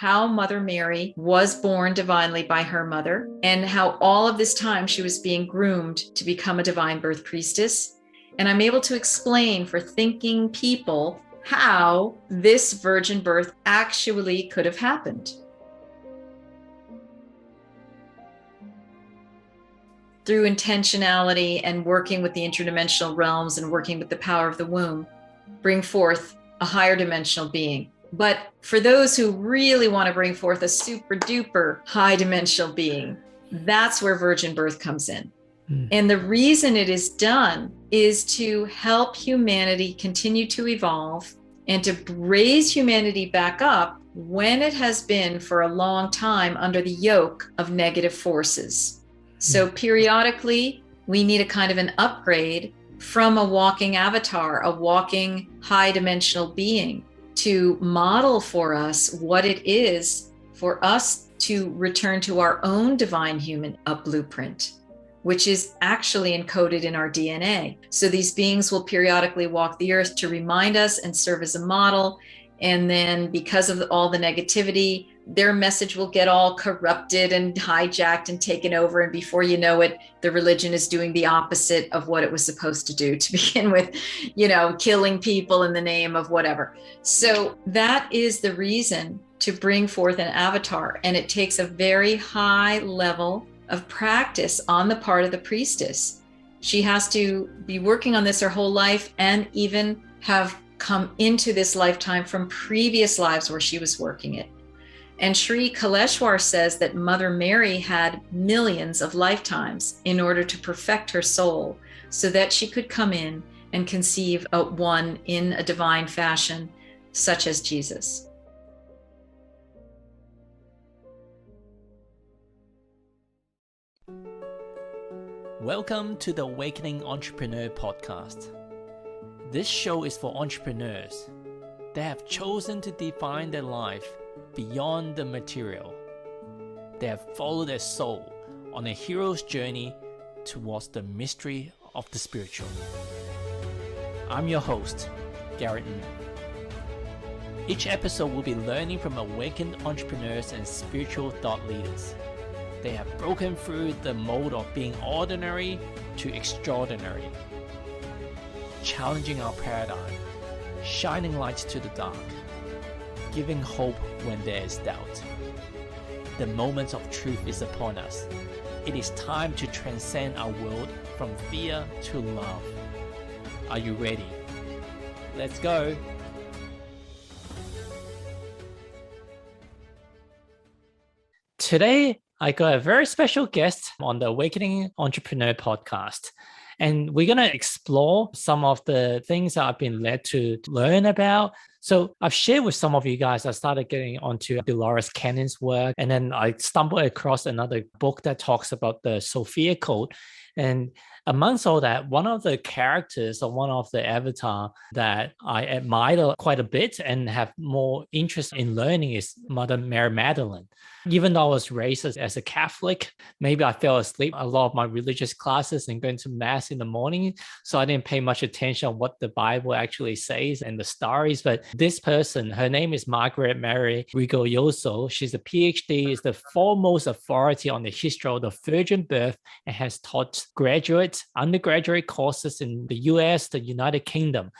how Mother Mary was born divinely by her mother and how all of this time she was being groomed to become a divine birth priestess. And I'm able to explain for thinking people how this virgin birth actually could have happened. Through intentionality and working with the interdimensional realms and working with the power of the womb, bring forth a higher dimensional being. But for those who really want to bring forth a super duper high dimensional being, that's where virgin birth comes in. And the reason it is done is to help humanity continue to evolve and to raise humanity back up when it has been for a long time under the yoke of negative forces. So periodically, we need a kind of an upgrade from a walking avatar, a walking high dimensional being, to model for us what it is for us to return to our own divine human blueprint, which is actually encoded in our DNA. So these beings will periodically walk the earth to remind us and serve as a model. And then because of all the negativity, their message will get all corrupted and hijacked and taken over. And before you know it, the religion is doing the opposite of what it was supposed to do to begin with, killing people in the name of whatever. So that is the reason to bring forth an avatar. And it takes a very high level of practice on the part of the priestess. She has to be working on this her whole life and even have come into this lifetime from previous lives where she was working it. And Sri Kaleshwar says that Mother Mary had millions of lifetimes in order to perfect her soul so that she could come in and conceive one in a divine fashion, such as Jesus. Welcome to the Awakening Entrepreneur Podcast. This show is for entrepreneurs that have chosen to define their life beyond the material. They have followed their soul on a hero's journey towards the mystery of the spiritual. I'm your host, Garrett Ng. Each episode will be learning from awakened entrepreneurs and spiritual thought leaders. They have broken through the mold of being ordinary to extraordinary, challenging our paradigm, shining light to the dark, giving hope when there is doubt. The moment of truth is upon us. It is time to transcend our world from fear to love. Are you ready? Let's go! Today, I got a very special guest on the Awakening Entrepreneur Podcast. And we're going to explore some of the things that I've been led to learn about. So I've shared with some of you guys, I started getting onto Dolores Cannon's work. And then I stumbled across another book that talks about the Sophia Code. And amongst all that, one of the characters or one of the avatar that I admire quite a bit and have more interest in learning is Mother Mary Magdalene. Even though I was raised as a Catholic, maybe I fell asleep a lot of my religious classes and going to mass in the morning. So I didn't pay much attention on what the Bible actually says and the stories. But this person, her name is Marguerite Mary Rigoglioso. She's a Ph.D, is the foremost authority on the history of the Virgin Birth and has taught graduate, undergraduate courses in the US, the United Kingdom.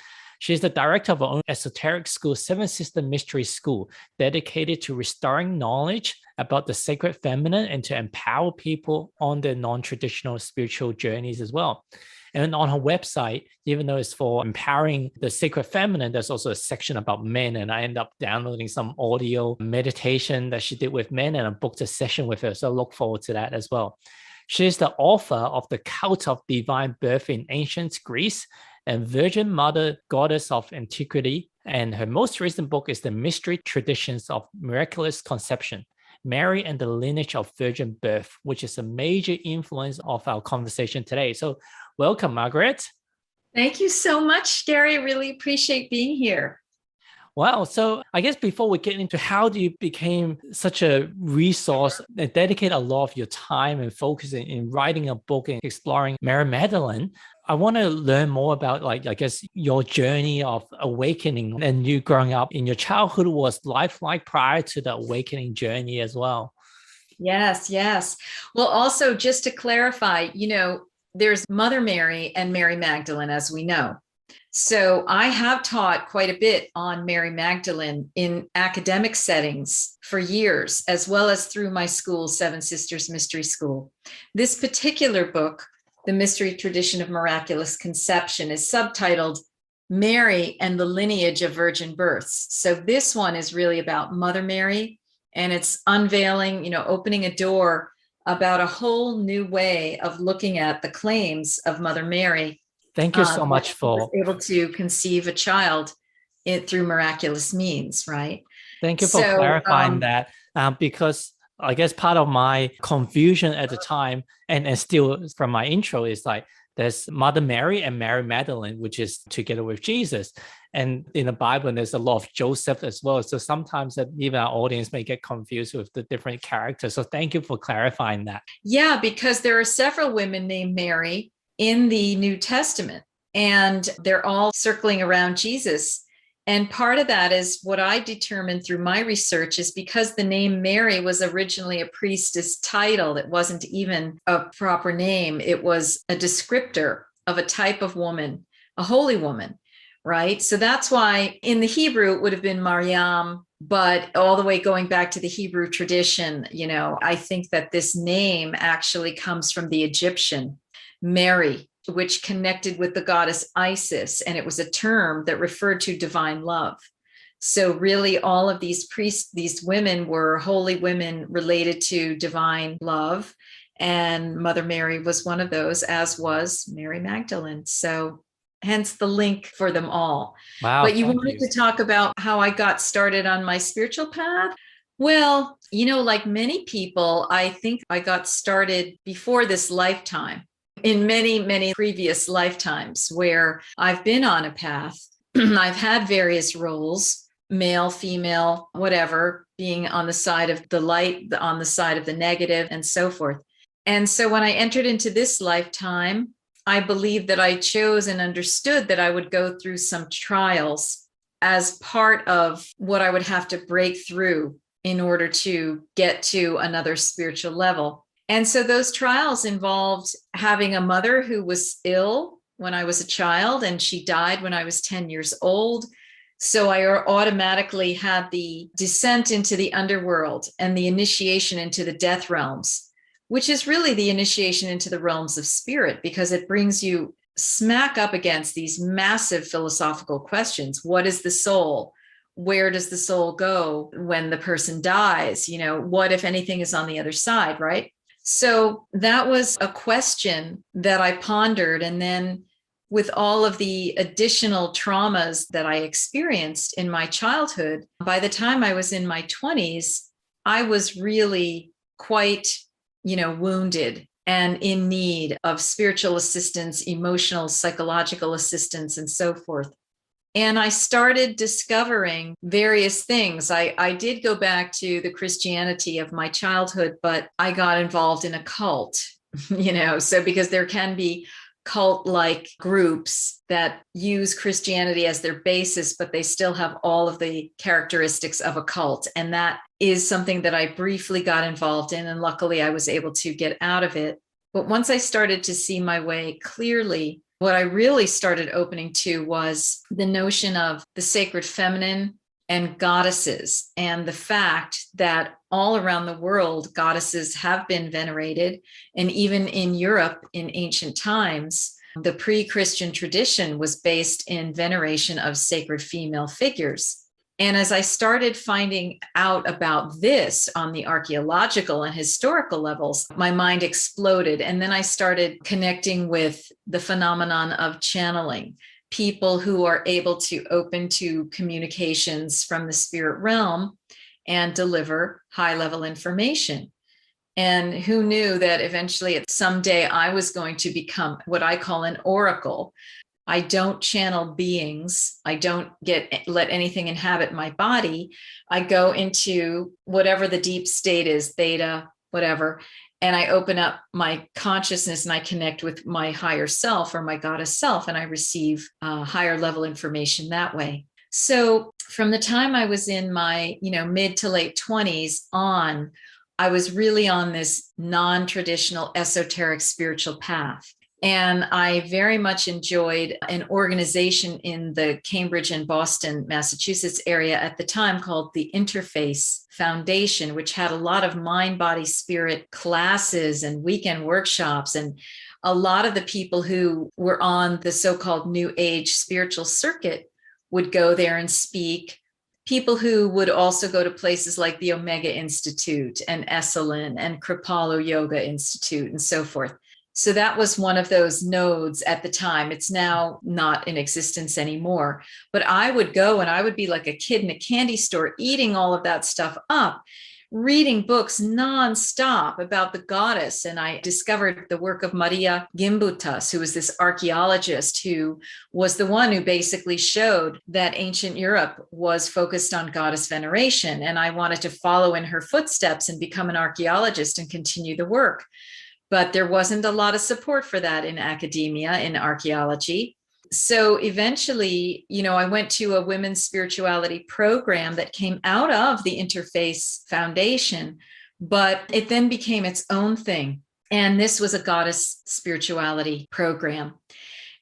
She's the director of her own esoteric school, Seven Sister Mystery School, dedicated to restoring knowledge about the sacred feminine and to empower people on their non-traditional spiritual journeys as well. And on her website, even though it's for empowering the sacred feminine, there's also a section about men. And I end up downloading some audio meditation that she did with men, and I booked a session with her. So I look forward to that as well. She's the author of The Cult of Divine Birth in Ancient Greece and Virgin Mother, Goddess of Antiquity. And her most recent book is The Mystery Traditions of Miraculous Conception, Mary and the Lineage of Virgin Birth, which is a major influence of our conversation today. So welcome, Margaret. Thank you so much, Gary. I really appreciate being here. Wow. So I guess before we get into how do you became such a resource and dedicate a lot of your time and focus in writing a book and exploring Mary Magdalene, I want to learn more about like, I guess, your journey of awakening and you growing up in your childhood. Was life like prior to the awakening journey as well? Yes, yes. Well, also just to clarify, there's Mother Mary and Mary Magdalene, as we know. So I have taught quite a bit on Mary Magdalene in academic settings for years, as well as through my school, Seven Sisters Mystery School. This particular book, The Mystery Tradition of Miraculous Conception, is subtitled Mary and the Lineage of Virgin Births. So this one is really about Mother Mary, and it's unveiling, opening a door about a whole new way of looking at the claims of Mother Mary. Thank you so much was for able to conceive a child through miraculous means, right? thank you for So, clarifying that. Because I guess part of my confusion at the time, and still from my intro, is like there's Mother Mary and Mary Magdalene, which is together with Jesus. And in the Bible, there's a lot of Joseph as well. So sometimes that even our audience may get confused with the different characters. So thank you for clarifying that. Yeah, because there are several women named Mary in the New Testament, and they're all circling around Jesus. And part of that is what I determined through my research is because the name Mary was originally a priestess title. It wasn't even a proper name. It was a descriptor of a type of woman, a holy woman, right? So that's why in the Hebrew, it would have been Mariam, but all the way going back to the Hebrew tradition, I think that this name actually comes from the Egyptian Mary, which connected with the goddess Isis, and it was a term that referred to divine love. So really all of these priests, these women were holy women related to divine love, and Mother Mary was one of those, as was Mary Magdalene. So hence the link for them all. Wow, But you thank wanted you. to talk about how I got started on my spiritual path? Well, like many people, I think I got started before this lifetime, in many, many previous lifetimes where I've been on a path. I've had various roles, male, female, whatever, being on the side of the light, on the side of the negative, and so forth. And so when I entered into this lifetime, I believe that I chose and understood that I would go through some trials as part of what I would have to break through in order to get to another spiritual level. And so those trials involved having a mother who was ill when I was a child, and she died when I was 10 years old. So I automatically had the descent into the underworld and the initiation into the death realms, which is really the initiation into the realms of spirit, because it brings you smack up against these massive philosophical questions. What is the soul? Where does the soul go when the person dies? What if anything is on the other side, right? So that was a question that I pondered. And then with all of the additional traumas that I experienced in my childhood, by the time I was in my 20s, I was really quite, wounded and in need of spiritual assistance, emotional, psychological assistance, and so forth. And I started discovering various things. I did go back to the Christianity of my childhood, but I got involved in a cult, so because there can be cult-like groups that use Christianity as their basis, but they still have all of the characteristics of a cult. And that is something that I briefly got involved in. And luckily I was able to get out of it. But once I started to see my way clearly, what I really started opening to was the notion of the sacred feminine and goddesses, and the fact that all around the world, goddesses have been venerated. And even in Europe in ancient times, the pre-Christian tradition was based in veneration of sacred female figures. And as I started finding out about this on the archaeological and historical levels, my mind exploded. And then I started connecting with the phenomenon of channeling, people who are able to open to communications from the spirit realm and deliver high-level information. And who knew that eventually someday I was going to become what I call an oracle. I don't channel beings. I don't let anything inhabit my body. I go into whatever the deep state is, theta, whatever, and I open up my consciousness and I connect with my higher self or my goddess self, and I receive higher level information that way. So from the time I was in my, mid to late 20s on, I was really on this non-traditional esoteric spiritual path. And I very much enjoyed an organization in the Cambridge and Boston, Massachusetts area at the time called the Interface Foundation, which had a lot of mind, body, spirit classes and weekend workshops. And a lot of the people who were on the so-called New Age spiritual circuit would go there and speak. People who would also go to places like the Omega Institute and Esalen and Kripalu Yoga Institute and so forth. So that was one of those nodes at the time. It's now not in existence anymore. But I would go and I would be like a kid in a candy store eating all of that stuff up, reading books nonstop about the goddess. And I discovered the work of Maria Gimbutas, who was this archaeologist who was the one who basically showed that ancient Europe was focused on goddess veneration. And I wanted to follow in her footsteps and become an archaeologist and continue the work. But there wasn't a lot of support for that in academia, in archaeology. So eventually, I went to a women's spirituality program that came out of the Interface Foundation, but it then became its own thing. And this was a goddess spirituality program.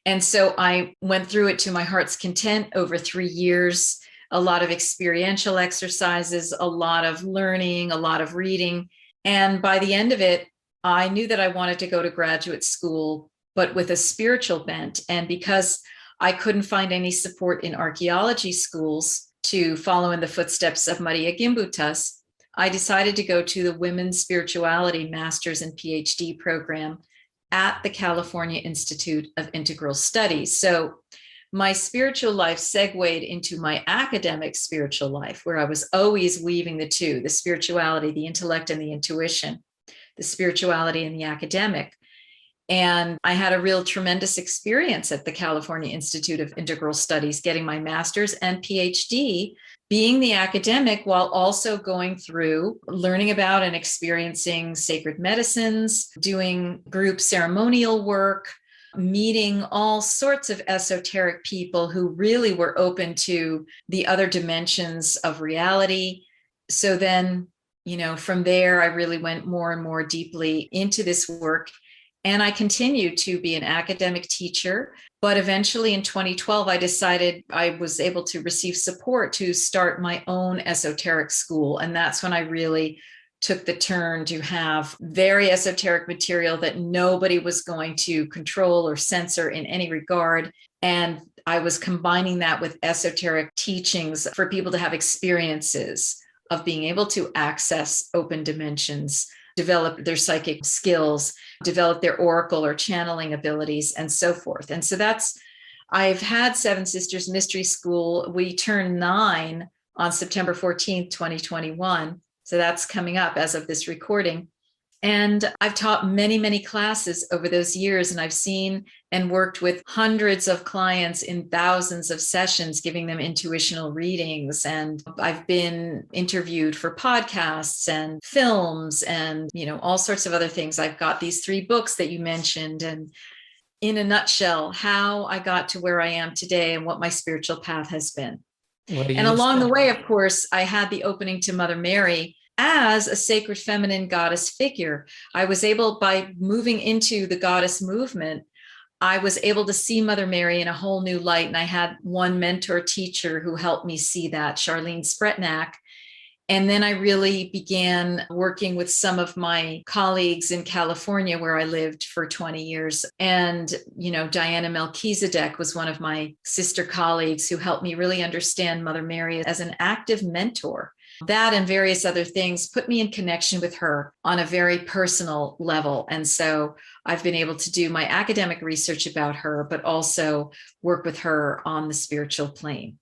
And so I went through it to my heart's content over 3 years, a lot of experiential exercises, a lot of learning, a lot of reading. And by the end of it, I knew that I wanted to go to graduate school, but with a spiritual bent. And because I couldn't find any support in archaeology schools to follow in the footsteps of Maria Gimbutas, I decided to go to the Women's Spirituality Master's and Ph.D. program at the California Institute of Integral Studies. So my spiritual life segued into my academic spiritual life, where I was always weaving the two, the spirituality, the intellect, and the intuition, the spirituality and the academic. And I had a real tremendous experience at the California Institute of Integral Studies, getting my master's and PhD, being the academic while also going through learning about and experiencing sacred medicines, doing group ceremonial work, meeting all sorts of esoteric people who really were open to the other dimensions of reality. So then, from there, I really went more and more deeply into this work. And I continued to be an academic teacher. But eventually in 2012, I decided I was able to receive support to start my own esoteric school. And that's when I really took the turn to have very esoteric material that nobody was going to control or censor in any regard. And I was combining that with esoteric teachings for people to have experiences of being able to access open dimensions, develop their psychic skills, develop their oracle or channeling abilities, and so forth. And so I've had Seven Sisters Mystery School. We turned 9 on September 14th, 2021. So that's coming up as of this recording. And I've taught many, many classes over those years, and I've seen and worked with hundreds of clients in thousands of sessions, giving them intuitional readings. And I've been interviewed for podcasts and films and, all sorts of other things. I've got these 3 books that you mentioned. And in a nutshell, how I got to where I am today and what my spiritual path has been. And along the way, of course, I had the opening to Mother Mary as a sacred feminine goddess figure. I was able, by moving into the goddess movement, I was able to see Mother Mary in a whole new light. And I had one mentor teacher who helped me see that, Charlene Spretnak. And then I really began working with some of my colleagues in California, where I lived for 20 years. And, Diana Melchizedek was one of my sister colleagues who helped me really understand Mother Mary as an active mentor. That and various other things put me in connection with her on a very personal level. And so I've been able to do my academic research about her, but also work with her on the spiritual plane.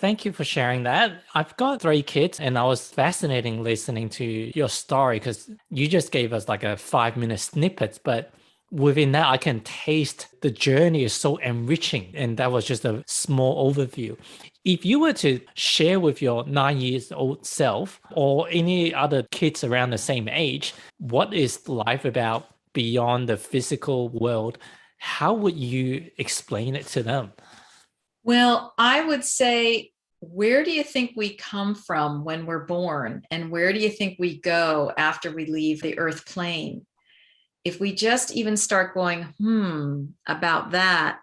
Thank you for sharing that. I've got 3 kids, and I was fascinating listening to your story because you just gave us like a 5-minute snippet, but within that, I can taste the journey is so enriching. And that was just a small overview. If you were to share with your 9 years old self or any other kids around the same age, what is life about beyond the physical world? How would you explain it to them? Well, I would say, where do you think we come from when we're born? And where do you think we go after we leave the earth plane? If we just even start going, about that,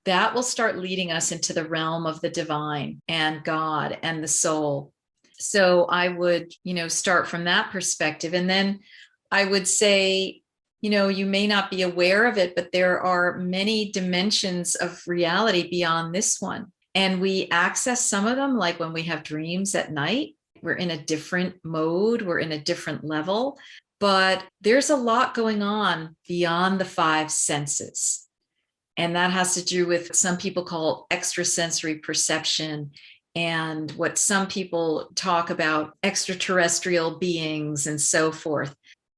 that will start leading us into the realm of the divine and God and the soul. So I would, start from that perspective. And then I would say, you may not be aware of it, but there are many dimensions of reality beyond this one. And we access some of them, like when we have dreams at night, we're in a different mode, we're in a different level. But there's a lot going on beyond the five senses. And that has to do with some people call extrasensory perception and what some people talk about extraterrestrial beings and so forth.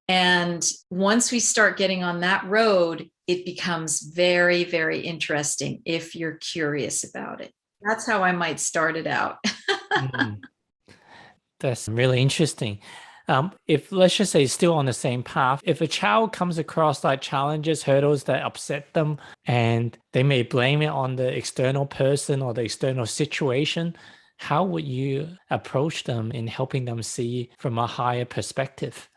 And once we start getting on that road, it becomes very, very interesting if you're curious about it. That's how I might start it out. Mm, that's really interesting. If let's just say still on the same path, if a child comes across like challenges, hurdles that upset them, and they may blame it on the external person or the external situation, how would you approach them in helping them see from a higher perspective?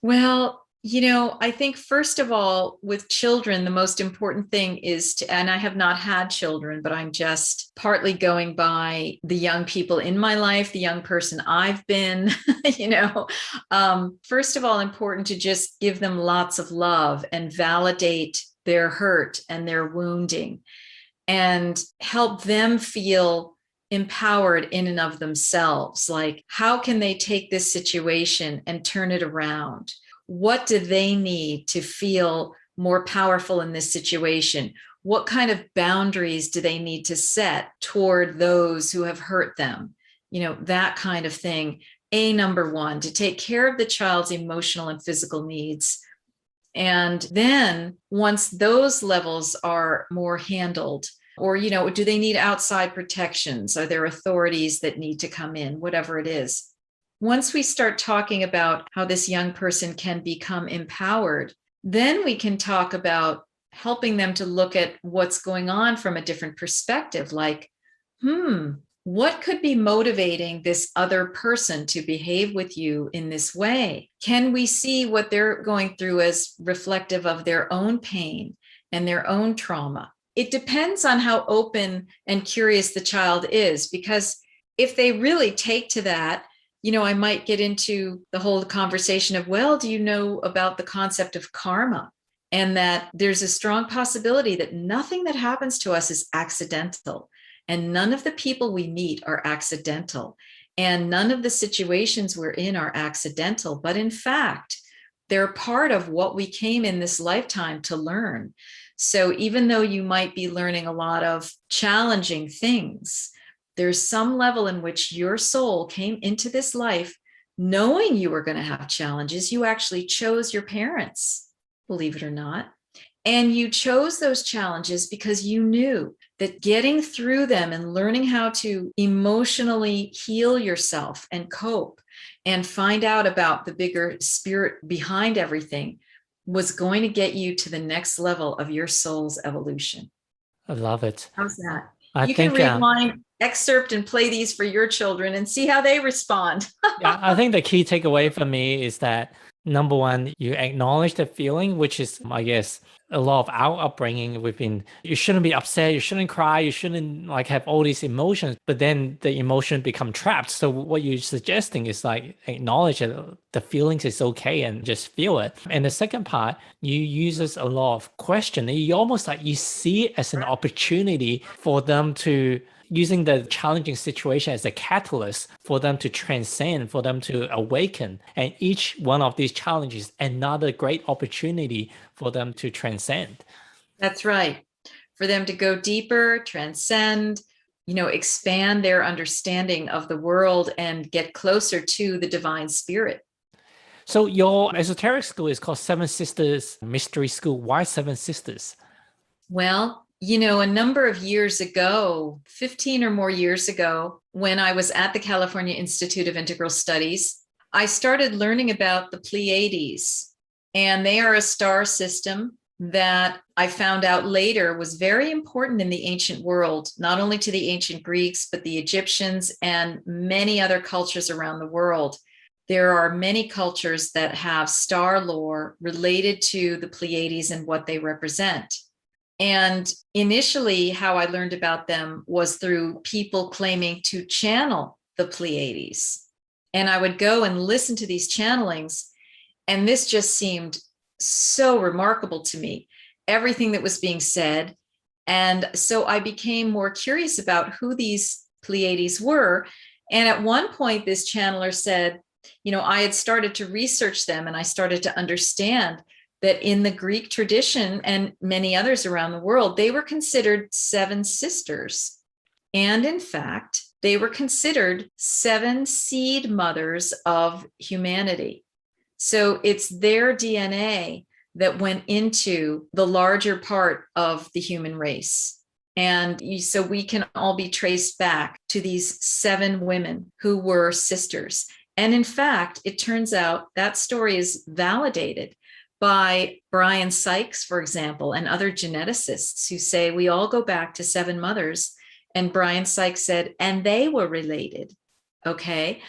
Well, I think first of all, with children, the most important thing is to, and I have not had children, but I'm just partly going by the young people in my life, the young person I've been, first of all, important to just give them lots of love and validate their hurt and their wounding and help them feel empowered in and of themselves. Like, how can they take this situation and turn it around? What do they need to feel more powerful in this situation? What kind of boundaries do they need to set toward those who have hurt them? That kind of thing. Number one, to take care of the child's emotional and physical needs. And then once those levels are more handled, or, do they need outside protections? Are there authorities that need to come in? Whatever it is. Once we start talking about how this young person can become empowered, then we can talk about helping them to look at what's going on from a different perspective. Like, what could be motivating this other person to behave with you in this way? Can we see what they're going through as reflective of their own pain and their own trauma? It depends on how open and curious the child is, because if they really take to that, I might get into the whole conversation of, well, do you know about the concept of karma? And that there's a strong possibility that nothing that happens to us is accidental. And none of the people we meet are accidental. And none of the situations we're in are accidental. But in fact, they're part of what we came in this lifetime to learn. So even though you might be learning a lot of challenging things, there's some level in which your soul came into this life knowing you were going to have challenges. You actually chose your parents, believe it or not. And you chose those challenges because you knew that getting through them and learning how to emotionally heal yourself and cope and find out about the bigger spirit behind everything was going to get you to the next level of your soul's evolution. I love it. How's that? I You can think read my excerpt and play these for your children and see how they respond. yeah, I think the key takeaway for me is that number one, you acknowledge the feeling, which is, I guess, a lot of our upbringing. You shouldn't be upset, you shouldn't cry, you shouldn't like have all these emotions, but then the emotion become trapped. So what you're suggesting is like acknowledge that the feelings is okay and just feel it. And the second part, you uses a lot of question. You almost like you see it as an opportunity for them to using the challenging situation as a catalyst for them to transcend, for them to awaken. And each one of these challenges, another great opportunity for them to transcend. That's right. For them to go deeper, transcend, expand their understanding of the world and get closer to the divine spirit. So your esoteric school is called Seven Sisters Mystery School. Why Seven Sisters? Well, a number of years ago, 15 or more years ago, when I was at the California Institute of Integral Studies, I started learning about the Pleiades. And they are a star system that I found out later was very important in the ancient world, not only to the ancient Greeks, but the Egyptians and many other cultures around the world. There are many cultures that have star lore related to the Pleiades and what they represent. And initially, how I learned about them was through people claiming to channel the Pleiades. And I would go and listen to these channelings, and this just seemed so remarkable to me, everything that was being said. And so I became more curious about who these Pleiades were. And at one point, this channeler said, I had started to research them, and I started to understand that in the Greek tradition and many others around the world, they were considered seven sisters. And in fact, they were considered seven seed mothers of humanity. So it's their DNA that went into the larger part of the human race. And so we can all be traced back to these seven women who were sisters. And in fact, it turns out that story is validated by Brian Sykes, for example, and other geneticists who say we all go back to seven mothers. And Brian Sykes said, and they were related. Okay.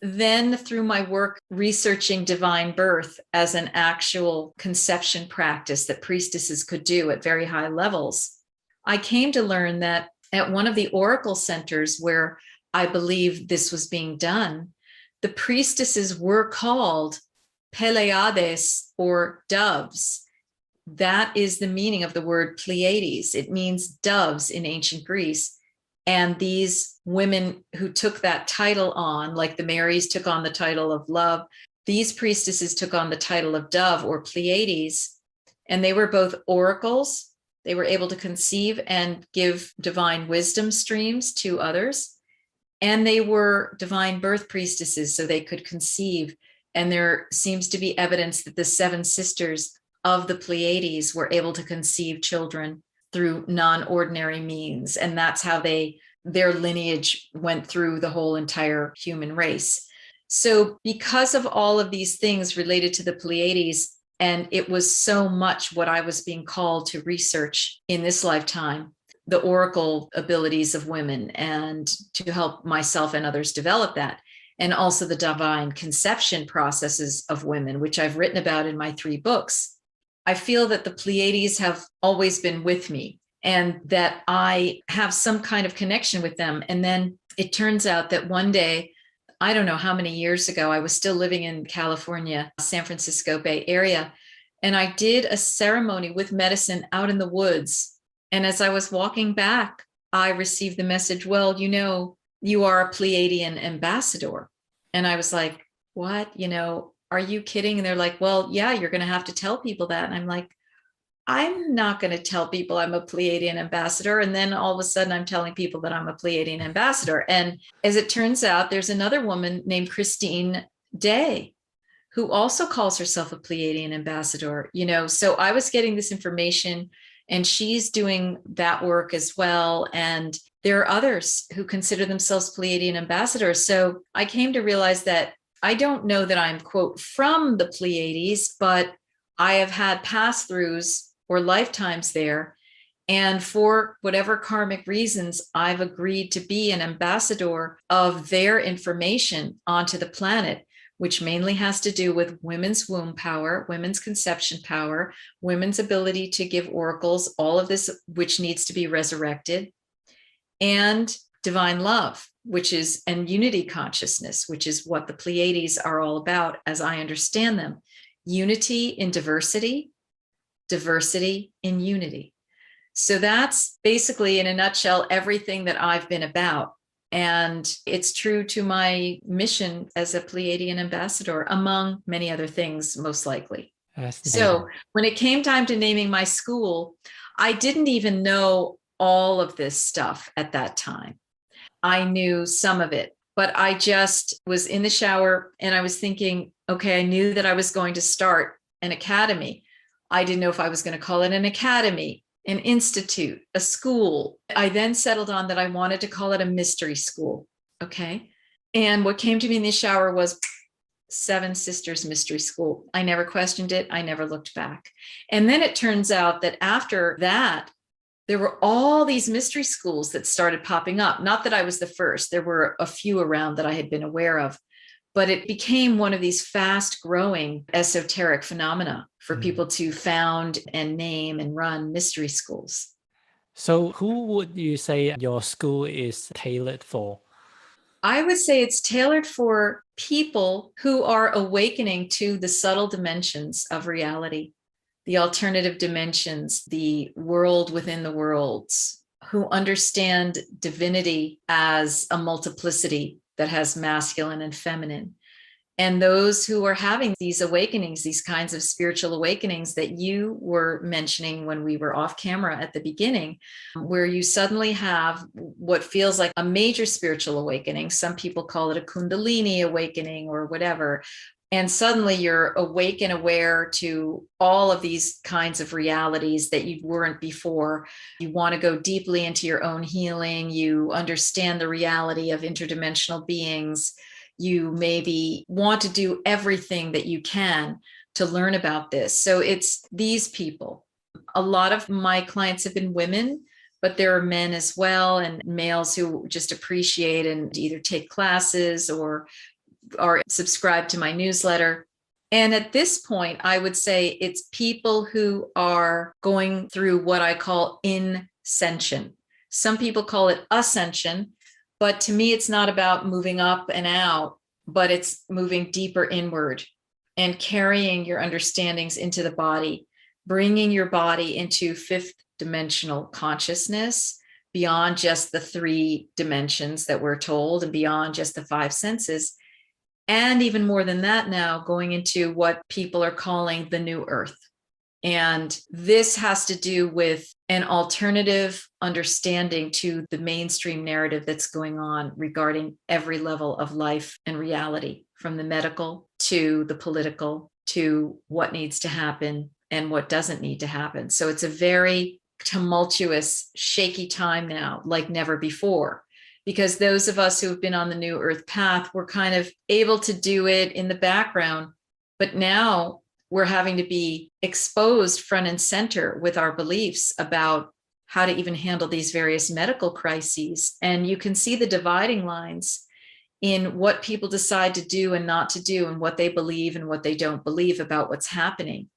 Then through my work researching divine birth as an actual conception practice that priestesses could do at very high levels, I came to learn that at one of the oracle centers where I believe this was being done, the priestesses were called Pleiades, or doves. That is the meaning of the word Pleiades. It means doves in ancient Greece. And these women who took that title on, like the Marys took on the title of love, these priestesses took on the title of dove or Pleiades. And they were both oracles. They were able to conceive and give divine wisdom streams to others. And they were divine birth priestesses, so they could conceive. And there seems to be evidence that the seven sisters of the Pleiades were able to conceive children through non-ordinary means. And that's how their lineage went through the whole entire human race. So because of all of these things related to the Pleiades, and it was so much what I was being called to research in this lifetime, the oracle abilities of women, and to help myself and others develop that. And also the divine conception processes of women, which I've written about in my 3 books. I feel that the Pleiades have always been with me and that I have some kind of connection with them. And then it turns out that one day, I don't know how many years ago, I was still living in California, San Francisco Bay Area, and I did a ceremony with medicine out in the woods. And as I was walking back, I received the message, well, you are a Pleiadian ambassador. And I was like, what? Are you kidding? And they're like, well, yeah, you're going to have to tell people that. And I'm like, I'm not going to tell people I'm a Pleiadian ambassador. And then all of a sudden I'm telling people that I'm a Pleiadian ambassador. And as it turns out, there's another woman named Christine Day who also calls herself a Pleiadian ambassador, so I was getting this information and she's doing that work as well. And there are others who consider themselves Pleiadian ambassadors. So I came to realize that I don't know that I'm, quote, from the Pleiades, but I have had pass-throughs or lifetimes there. And for whatever karmic reasons, I've agreed to be an ambassador of their information onto the planet, which mainly has to do with women's womb power, women's conception power, women's ability to give oracles, all of this, which needs to be resurrected, and divine love, and unity consciousness, which is what the Pleiades are all about, as I understand them. Unity in diversity, diversity in unity. So that's basically, in a nutshell, everything that I've been about. And it's true to my mission as a Pleiadian ambassador, among many other things, most likely. So when it came time to naming my school, I didn't even know all of this stuff at that time. I knew some of it. But I just was in the shower and I was thinking, okay, I knew that I was going to start an academy. I didn't know if I was going to call it an academy, an institute, a school. I then settled on that I wanted to call it a mystery school. Okay. And what came to me in the shower was Seven Sisters Mystery School. I never questioned it. I never looked back. And then it turns out that after that, there were all these mystery schools that started popping up. Not that I was the first, there were a few around that I had been aware of, but it became one of these fast growing esoteric phenomena for people to found and name and run mystery schools. So who would you say your school is tailored for? I would say it's tailored for people who are awakening to the subtle dimensions of reality, the alternative dimensions, the world within the worlds, who understand divinity as a multiplicity that has masculine and feminine. And those who are having these awakenings, these kinds of spiritual awakenings that you were mentioning when we were off camera at the beginning, where you suddenly have what feels like a major spiritual awakening. Some people call it a Kundalini awakening or whatever. And suddenly you're awake and aware to all of these kinds of realities that you weren't before. You want to go deeply into your own healing. You understand the reality of interdimensional beings. You maybe want to do everything that you can to learn about this. So it's these people. A lot of my clients have been women, but there are men as well, and males who just appreciate and either take classes or are subscribed to my newsletter. And at this point, I would say it's people who are going through what I call ascension. Some people call it ascension, but to me, it's not about moving up and out, but it's moving deeper inward and carrying your understandings into the body, bringing your body into fifth dimensional consciousness beyond just the three dimensions that we're told and beyond just the five senses. And even more than that now, going into what people are calling the new earth. And this has to do with an alternative understanding to the mainstream narrative that's going on regarding every level of life and reality, from the medical to the political to what needs to happen and what doesn't need to happen. So it's a very tumultuous, shaky time now, like never before. Because those of us who have been on the new earth path, we're kind of able to do it in the background. But now we're having to be exposed front and center with our beliefs about how to even handle these various medical crises. And you can see the dividing lines in what people decide to do and not to do, and what they believe and what they don't believe about what's happening.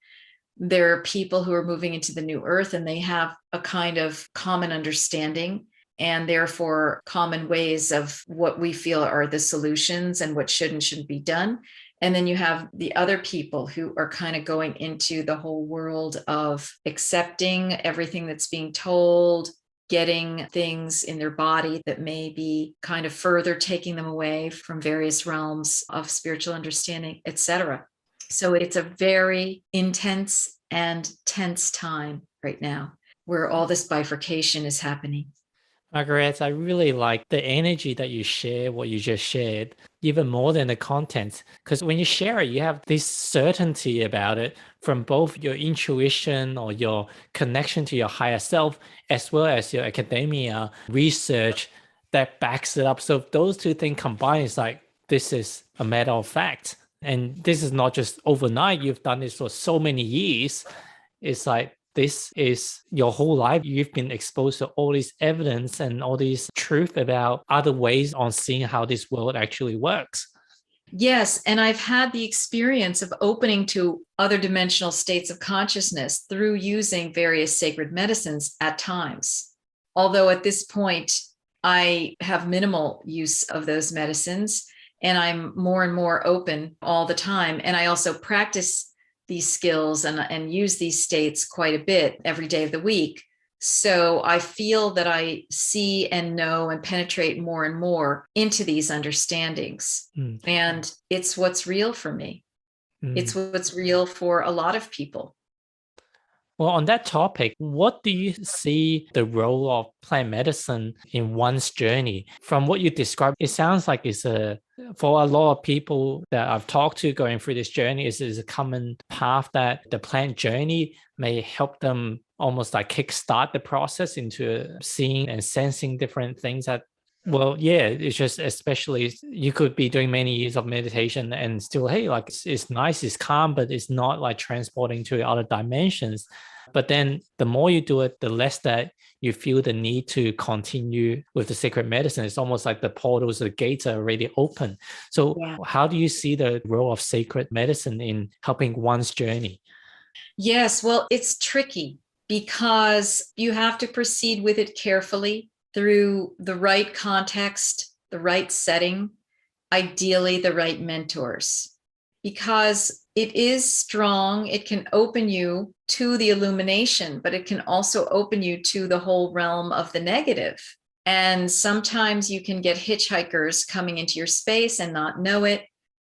There are people who are moving into the new earth and they have a kind of common understanding and therefore common ways of what we feel are the solutions and what should and shouldn't be done. And then you have the other people who are kind of going into the whole world of accepting everything that's being told, getting things in their body that may be kind of further taking them away from various realms of spiritual understanding, etc. So it's a very intense and tense time right now where all this bifurcation is happening. Margaret, I really like the energy that you share, what you just shared, even more than the content. Because when you share it, you have this certainty about it from both your intuition or your connection to your higher self, as well as your academia research that backs it up. So if those two things combined, it's like, this is a matter of fact. And this is not just overnight. You've done this for so many years. It's like, this is your whole life. You've been exposed to all this evidence and all this truth about other ways on seeing how this world actually works. Yes, and I've had the experience of opening to other dimensional states of consciousness through using various sacred medicines at times. Although at this point, I have minimal use of those medicines, and I'm more and more open all the time. And I also practice these skills and use these states quite a bit every day of the week. So I feel that I see and know and penetrate more and more into these understandings. And it's what's real for me. It's what's real for a lot of people. Well, on that topic, what do you see the role of plant medicine in one's journey? From what you described, it sounds like for a lot of people that I've talked to going through this journey, is a common path that the plant journey may help them almost like kickstart the process into seeing and sensing different things that, well, yeah, it's just, especially you could be doing many years of meditation and still, hey, like it's nice, it's calm, but it's not like transporting to other dimensions. But then the more you do it, the less that you feel the need to continue with the sacred medicine. It's almost like the portals, the gates are already open. So Yeah. how do you see the role of sacred medicine in helping one's journey? Yes, well, it's tricky because you have to proceed with it carefully through the right context, the right setting, ideally the right mentors, because it is strong. It can open you to the illumination, but it can also open you to the whole realm of the negative. And sometimes you can get hitchhikers coming into your space and not know it,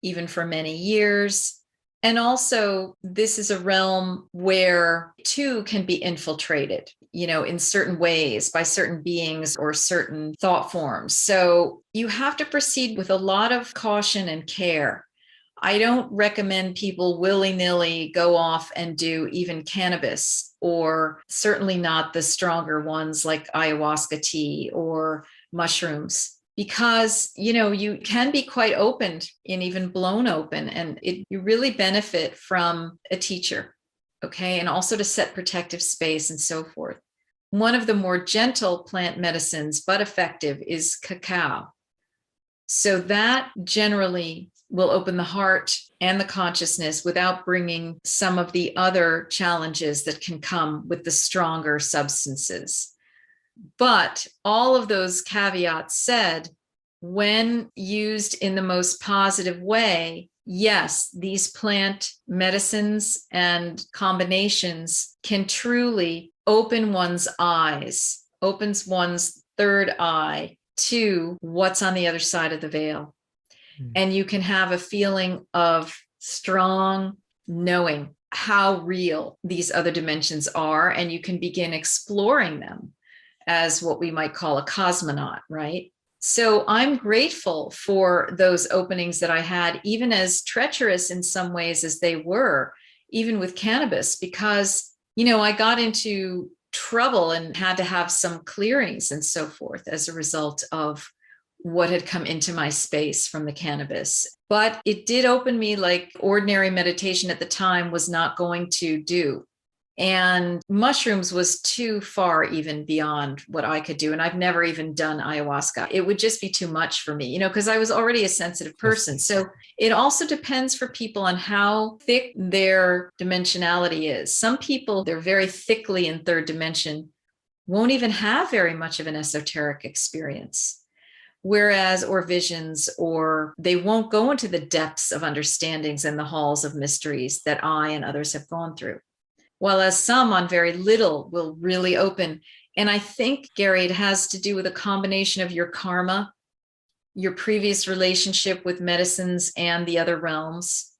even for many years. And also, this is a realm where too can be infiltrated, in certain ways by certain beings or certain thought forms. So you have to proceed with a lot of caution and care. I don't recommend people willy-nilly go off and do even cannabis, or certainly not the stronger ones like ayahuasca tea or mushrooms, because you can be quite opened and even blown open, and you really benefit from a teacher, okay, and also to set protective space and so forth. One of the more gentle plant medicines but effective is cacao. So that generally will open the heart and the consciousness without bringing some of the other challenges that can come with the stronger substances. But all of those caveats said, when used in the most positive way, yes, these plant medicines and combinations can truly open one's eyes, opens one's third eye to what's on the other side of the veil. And you can have a feeling of strong knowing how real these other dimensions are, and you can begin exploring them as what we might call a cosmonaut, right? So I'm grateful for those openings that I had, even as treacherous in some ways as they were, even with cannabis, because, I got into trouble and had to have some clearings and so forth as a result of what had come into my space from the cannabis. But it did open me like ordinary meditation at the time was not going to do. And mushrooms was too far even beyond what I could do. And I've never even done ayahuasca. It would just be too much for me, because I was already a sensitive person. So it also depends for people on how thick their dimensionality is. Some people, they're very thickly in third dimension, won't even have very much of an esoteric experience. Or visions, or they won't go into the depths of understandings and the halls of mysteries that I and others have gone through. While as some on very little will really open. And I think, Gary, it has to do with a combination of your karma, your previous relationship with medicines and the other realms,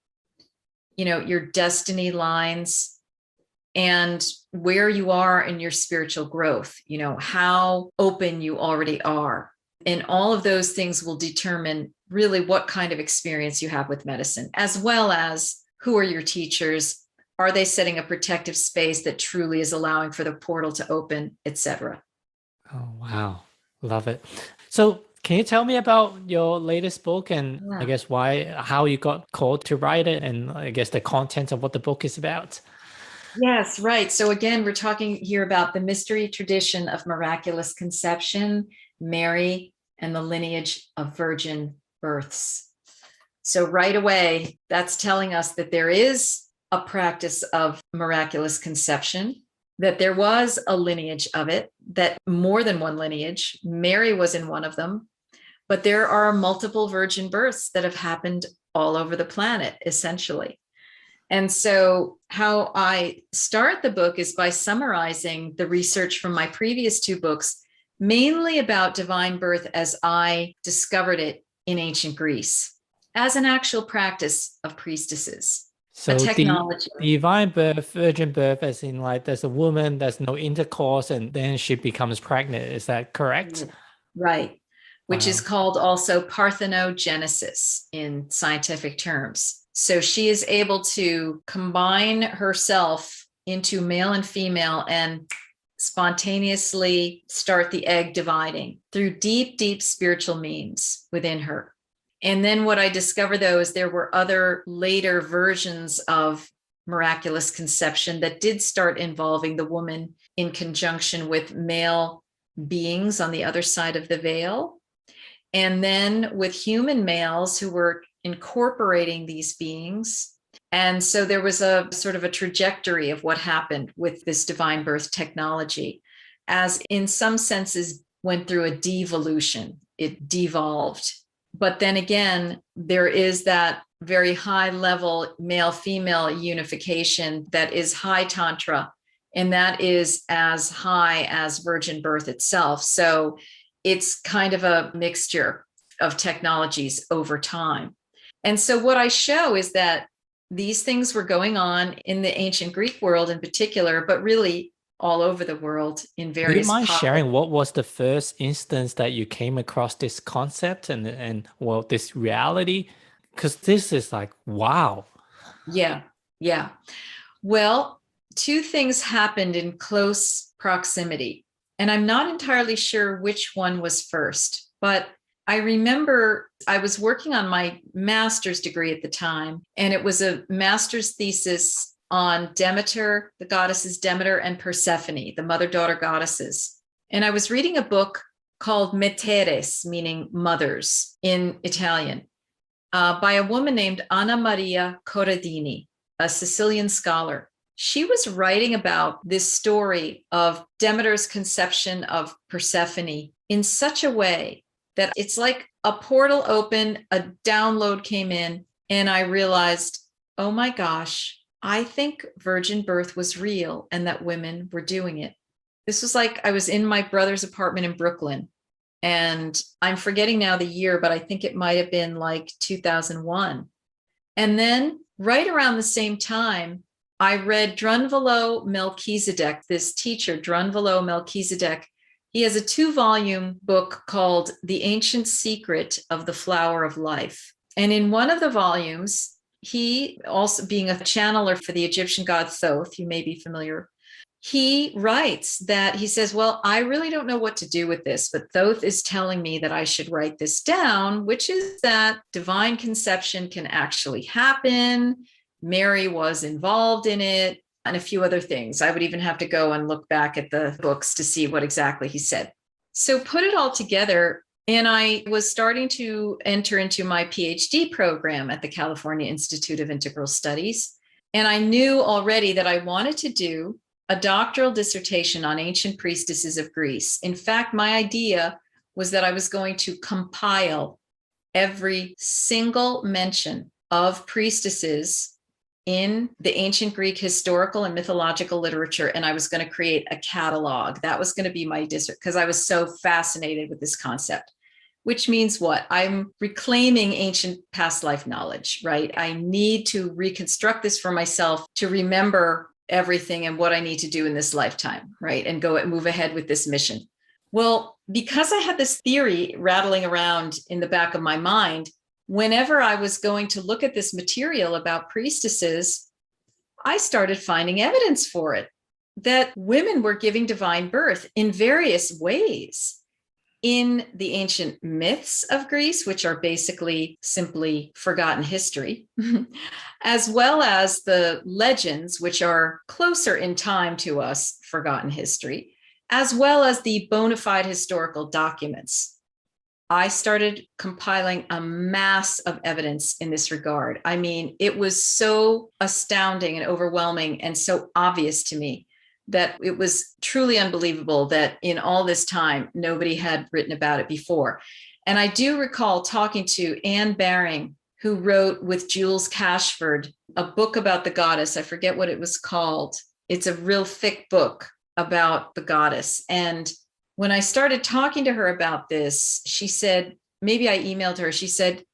your destiny lines, and where you are in your spiritual growth, how open you already are. And all of those things will determine really what kind of experience you have with medicine, as well as who are your teachers. Are they setting a protective space that truly is allowing for the portal to open, etc.? Oh, wow. Love it. So can you tell me about your latest book and I guess how you got called to write it, and I guess the content of what the book is about? Yes, right. So again, we're talking here about the mystery tradition of miraculous conception, Mary, and the lineage of virgin births. So right away, that's telling us that there is a practice of miraculous conception, that there was a lineage of it, that more than one lineage. Mary was in one of them, but there are multiple virgin births that have happened all over the planet, essentially. And so how I start the book is by summarizing the research from my previous two books, mainly about divine birth as I discovered it in ancient Greece, as an actual practice of priestesses. a So the technology. divine birth, virgin birth, as in like there's a woman, there's no intercourse, and then she becomes pregnant. Is that correct? Right. Which is Wow. called also parthenogenesis in scientific terms. So she is able to combine herself into male and female and spontaneously start the egg dividing through deep, deep spiritual means within her. And then what I discovered, though, is there were other later versions of miraculous conception that did start involving the woman in conjunction with male beings on the other side of the veil. And then with human males who were incorporating these beings. And so there was a sort of a trajectory of what happened with this divine birth technology, as in some senses went through a devolution. It devolved. But then again, there is that very high level male female unification that is high Tantra, and that is as high as virgin birth itself. So it's kind of a mixture of technologies over time. And so what I show is that these things were going on in the ancient Greek world in particular, but really all over the world in Do you various mind pockets. sharing what was the first instance that you came across this concept and well, this reality? Because this is like, wow. Yeah, yeah. Well, two things happened in close proximity, and I'm not entirely sure which one was first, but I remember I was working on my master's degree at the time, and it was a master's thesis on Demeter, the goddesses Demeter and Persephone, the mother-daughter goddesses. And I was reading a book called Meteres, meaning mothers in Italian, by a woman named Anna Maria Corradini, a Sicilian scholar. She was writing about this story of Demeter's conception of Persephone in such a way that it's like a portal opened, a download came in, and I realized, oh my gosh, I think virgin birth was real and that women were doing it. This was like I was in my brother's apartment in Brooklyn, and I'm forgetting now the year, but I think it might have been like 2001. And then right around the same time, I read Drunvalo Melchizedek, this teacher, Drunvalo Melchizedek. He has a 2-volume book called The Ancient Secret of the Flower of Life. And in one of the volumes, he, also being a channeler for the Egyptian god Thoth, you may be familiar, he writes that he says, well, I really don't know what to do with this, but Thoth is telling me that I should write this down, which is that divine conception can actually happen. Mary was involved in it, and a few other things. I would even have to go and look back at the books to see what exactly he said. So put it all together, and I was starting to enter into my Ph.D. program at the California Institute of Integral Studies. And I knew already that I wanted to do a doctoral dissertation on ancient priestesses of Greece. In fact, my idea was that I was going to compile every single mention of priestesses in the ancient Greek historical and mythological literature, and I was going to create a catalog. That was going to be my dissertation because I was so fascinated with this concept. Which means what? I'm reclaiming ancient past life knowledge, right? I need to reconstruct this for myself to remember everything and what I need to do in this lifetime, right? And go and move ahead with this mission. Well, because I had this theory rattling around in the back of my mind, whenever I was going to look at this material about priestesses, I started finding evidence for it, that women were giving divine birth in various ways in the ancient myths of Greece, which are basically simply forgotten history, as well as the legends, which are closer in time to us, forgotten history, as well as the bona fide historical documents. I started compiling a mass of evidence in this regard. I mean, it was so astounding and overwhelming and so obvious to me that it was truly unbelievable that in all this time, nobody had written about it before. And I do recall talking to Anne Baring, who wrote with Jules Cashford a book about the goddess. I forget what it was called. It's a real thick book about the goddess. And when I started talking to her about this, she said, maybe I emailed her, she said,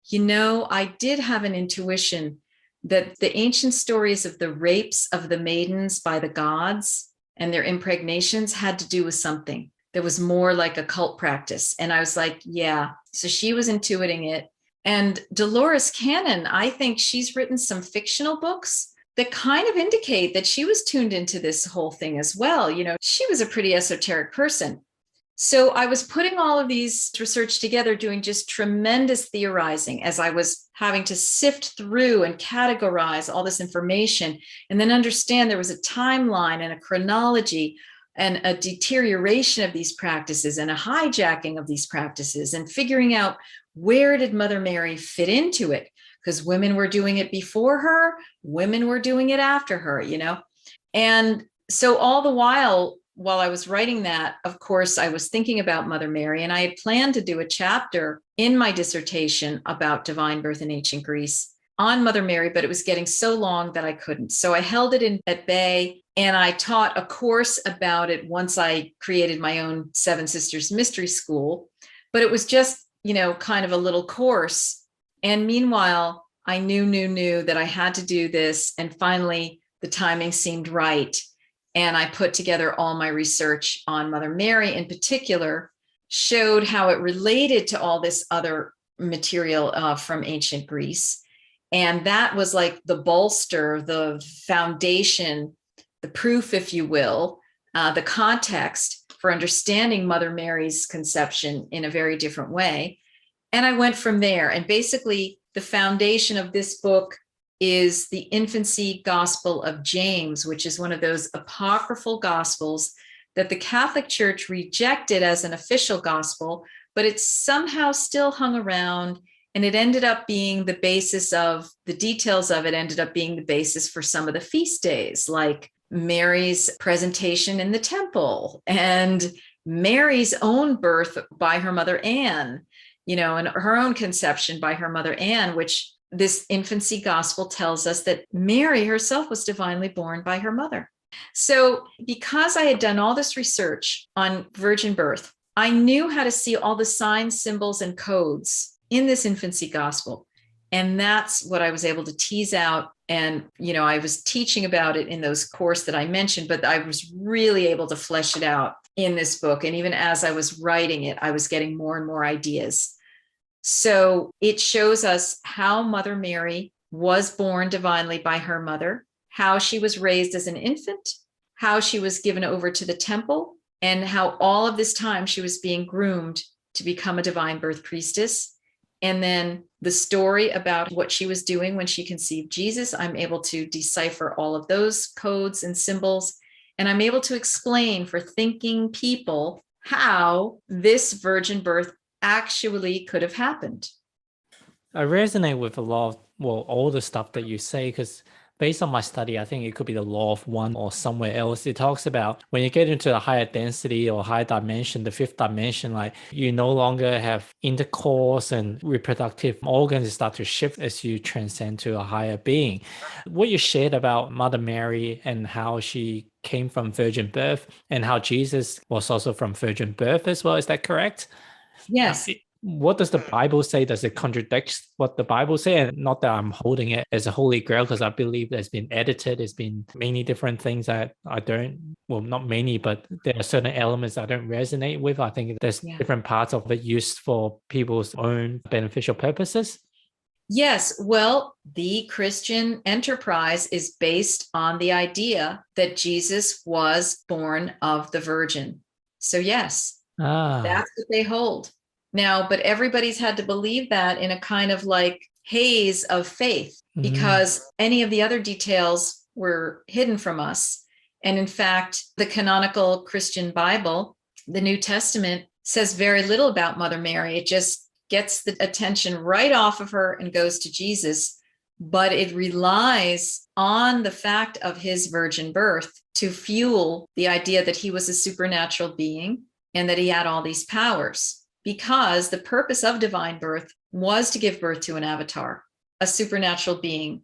you know, I did have an intuition that the ancient stories of the rapes of the maidens by the gods and their impregnations had to do with something that was more like a cult practice. And I was like, yeah. So she was intuiting it. And Dolores Cannon, I think she's written some fictional books that kind of indicate that she was tuned into this whole thing as well. You know, she was a pretty esoteric person. So I was putting all of these research together, doing just tremendous theorizing as I was having to sift through and categorize all this information, and then understand there was a timeline and a chronology and a deterioration of these practices and a hijacking of these practices, and figuring out where did Mother Mary fit into it? Because women were doing it before her, women were doing it after her, you know? And so all the while I was writing that, of course, I was thinking about Mother Mary, and I had planned to do a chapter in my dissertation about divine birth in ancient Greece on Mother Mary, but it was getting so long that I couldn't. So I held it at bay, and I taught a course about it once I created my own Seven Sisters Mystery School, but it was just, you know, kind of a little course. And meanwhile, I knew that I had to do this. And finally, the timing seemed right. And I put together all my research on Mother Mary in particular, showed how it related to all this other material from ancient Greece. And that was like the bolster, the foundation, the proof, if you will, the context for understanding Mother Mary's conception in a very different way. And I went from there. And basically, the foundation of this book is the infancy gospel of James, which is one of those apocryphal gospels that the Catholic Church rejected as an official gospel, but it somehow still hung around, and it ended up being the basis of, the details of it ended up being the basis for some of the feast days, like Mary's presentation in the temple and Mary's own birth by her mother Anne, you know, and her own conception by her mother Anne, which this infancy gospel tells us that Mary herself was divinely born by her mother. So because I had done all this research on virgin birth, I knew how to see all the signs, symbols, and codes in this infancy gospel. And that's what I was able to tease out. And, you know, I was teaching about it in those courses that I mentioned, but I was really able to flesh it out in this book. And even as I was writing it, I was getting more and more ideas. So it shows us how Mother Mary was born divinely by her mother, how she was raised as an infant, how she was given over to the temple, and how all of this time she was being groomed to become a divine birth priestess. And then the story about what she was doing when she conceived Jesus, I'm able to decipher all of those codes and symbols. And I'm able to explain for thinking people how this virgin birth actually could have happened. I resonate with a lot of, well, all the stuff that you say, because based on my study, I think it could be the law of one or somewhere else. It talks about when you get into a higher density or higher dimension, the fifth dimension, like you no longer have intercourse and reproductive organs start to shift as you transcend to a higher being. What you shared about Mother Mary and how she came from virgin birth and how Jesus was also from virgin birth as well, is that correct? Yes. What does the Bible say? Does it contradict what the Bible say? And not that I'm holding it as a holy grail, because I believe there's been edited. There's been many different things that I don't, well, not many, but there are certain elements I don't resonate with. I think there's different parts of it used for people's own beneficial purposes. Yes. Well, the Christian enterprise is based on the idea that Jesus was born of the Virgin. So yes, that's what they hold. Now, but everybody's had to believe that in a kind of like haze of faith, because any of the other details were hidden from us. And in fact, the canonical Christian Bible, the New Testament, says very little about Mother Mary. It just gets the attention right off of her and goes to Jesus. But it relies on the fact of his virgin birth to fuel the idea that he was a supernatural being and that he had all these powers. Because the purpose of divine birth was to give birth to an avatar, a supernatural being,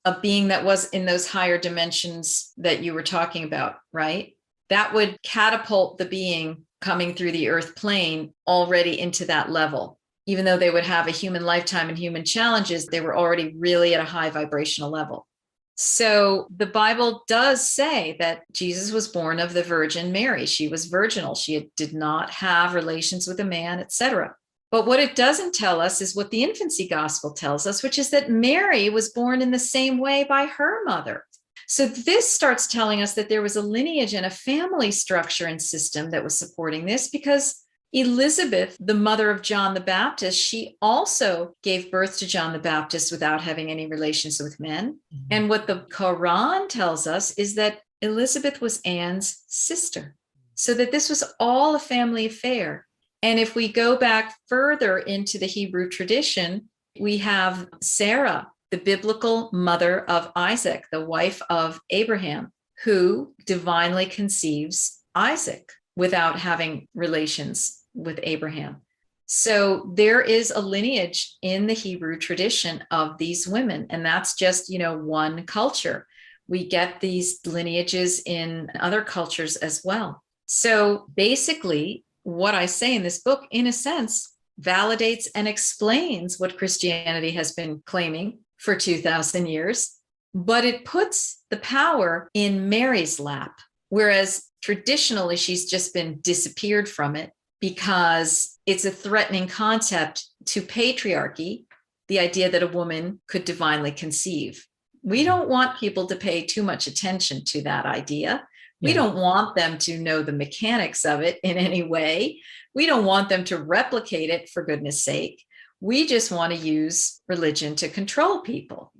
a being that was in those higher dimensions that you were talking about, right? That would catapult the being coming through the earth plane already into that level. even though they would have a human lifetime and human challenges, they were already really at a high vibrational level. So the Bible does say that Jesus was born of the Virgin Mary. She was virginal. She did not have relations with a man, etc. But what it doesn't tell us is what the infancy gospel tells us, which is that Mary was born in the same way by her mother. So this starts telling us that there was a lineage and a family structure and system that was supporting this, because Elizabeth, the mother of John the Baptist, she also gave birth to John the Baptist without having any relations with men. Mm-hmm. And what the Quran tells us is that Elizabeth was Anne's sister. So that this was all a family affair. And if we go back further into the Hebrew tradition, we have Sarah, the biblical mother of Isaac, the wife of Abraham, who divinely conceives Isaac without having relations with Abraham. So there is a lineage in the Hebrew tradition of these women, and that's just, one culture. We get these lineages in other cultures as well. So basically, what I say in this book, in a sense, validates and explains what Christianity has been claiming for 2,000 years, but it puts the power in Mary's lap, whereas traditionally she's just been disappeared from it because it's a threatening concept to patriarchy, the idea that a woman could divinely conceive. We don't want people to pay too much attention to that idea. We don't want them to know the mechanics of it in any way. We don't want them to replicate it, for goodness sake. We just want to use religion to control people.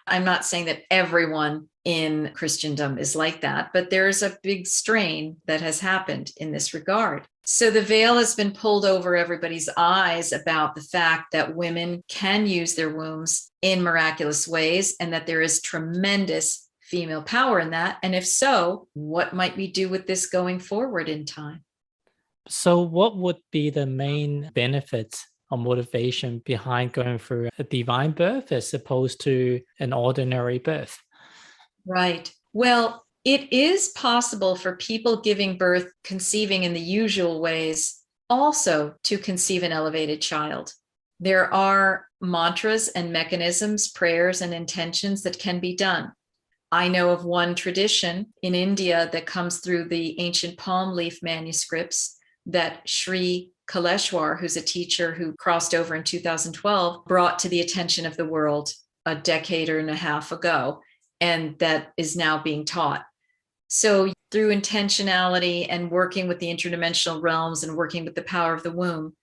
I'm not saying that everyone in Christendom is like that, but there's a big strain that has happened in this regard. So the veil has been pulled over everybody's eyes about the fact that women can use their wombs in miraculous ways, and that there is tremendous female power in that. And if so, what might we do with this going forward in time? So what would be the main benefits or motivation behind going through a divine birth as opposed to an ordinary birth? Right. Well, it is possible for people giving birth, conceiving in the usual ways, also to conceive an elevated child. There are mantras and mechanisms, prayers and intentions that can be done. I know of one tradition in India that comes through the ancient palm leaf manuscripts that Sri Kaleshwar, who's a teacher who crossed over in 2012, brought to the attention of the world a decade and a half ago, and that is now being taught. So through intentionality and working with the interdimensional realms and working with the power of the womb,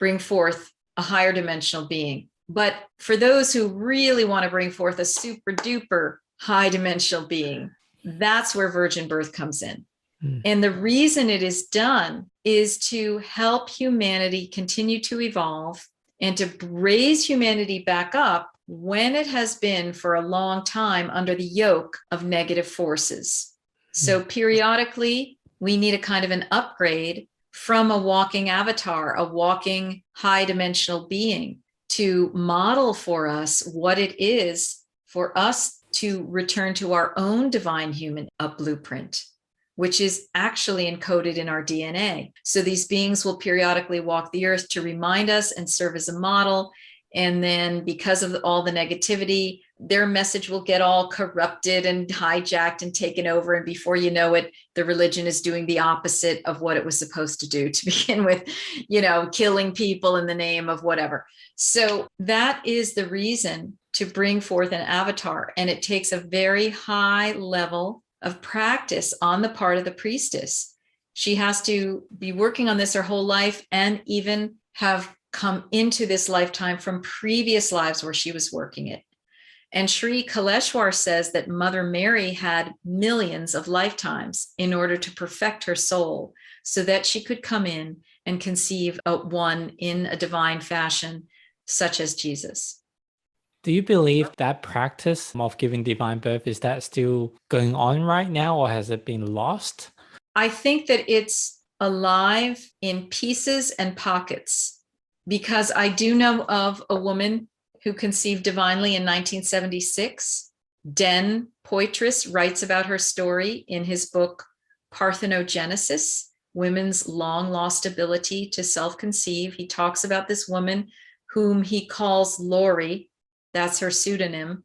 bring forth a higher dimensional being. But for those who really want to bring forth a super duper high dimensional being, that's where virgin birth comes in. And the reason it is done is to help humanity continue to evolve and to raise humanity back up when it has been for a long time under the yoke of negative forces. So periodically, we need a kind of an upgrade from a walking avatar, a walking high dimensional being, to model for us what it is for us to return to our own divine human blueprint, which is actually encoded in our DNA. So these beings will periodically walk the earth to remind us and serve as a model. And then because of all the negativity, their message will get all corrupted and hijacked and taken over. And before you know it, the religion is doing the opposite of what it was supposed to do to begin with, killing people in the name of whatever. So that is the reason to bring forth an avatar. And it takes a very high level of practice on the part of the priestess. She has to be working on this her whole life and even have come into this lifetime from previous lives where she was working it. And Sri Kaleshwar says that Mother Mary had millions of lifetimes in order to perfect her soul so that she could come in and conceive one in a divine fashion, such as Jesus. Do you believe that practice of giving divine birth, is that still going on right now, or has it been lost? I think that it's alive in pieces and pockets, because I do know of a woman who conceived divinely in 1976. Den Poitras writes about her story in his book Parthenogenesis, women's long lost ability to self-conceive. He talks about this woman whom he calls Lori, that's her pseudonym,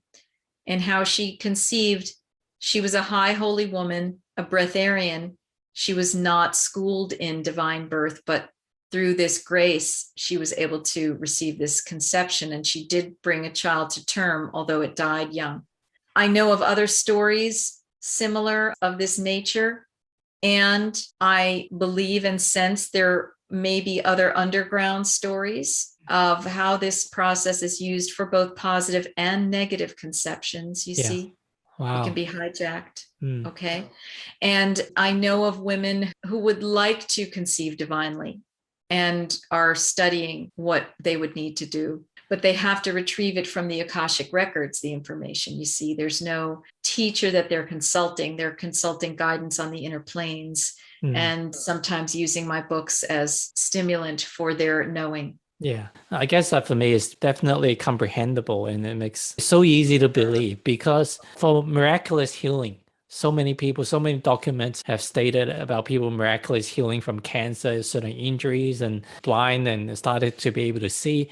and how she conceived. She was a high holy woman, a breatharian. She was not schooled in divine birth, but through this grace, she was able to receive this conception, and she did bring a child to term, although it died young. I know of other stories similar of this nature, and I believe and sense there may be other underground stories of how this process is used for both positive and negative conceptions. You see, it can Wow. be hijacked. Mm. Okay. And I know of women who would like to conceive divinely and are studying what they would need to do, but they have to retrieve it from the Akashic records, the information. You see, there's no teacher that they're consulting. They're consulting guidance on the inner planes and sometimes using my books as stimulant for their knowing. Yeah, I guess that for me is definitely comprehensible, and it makes it so easy to believe, because for miraculous healing, so many people, so many documents have stated about people miraculous healing from cancer, certain injuries, and blind and started to be able to see.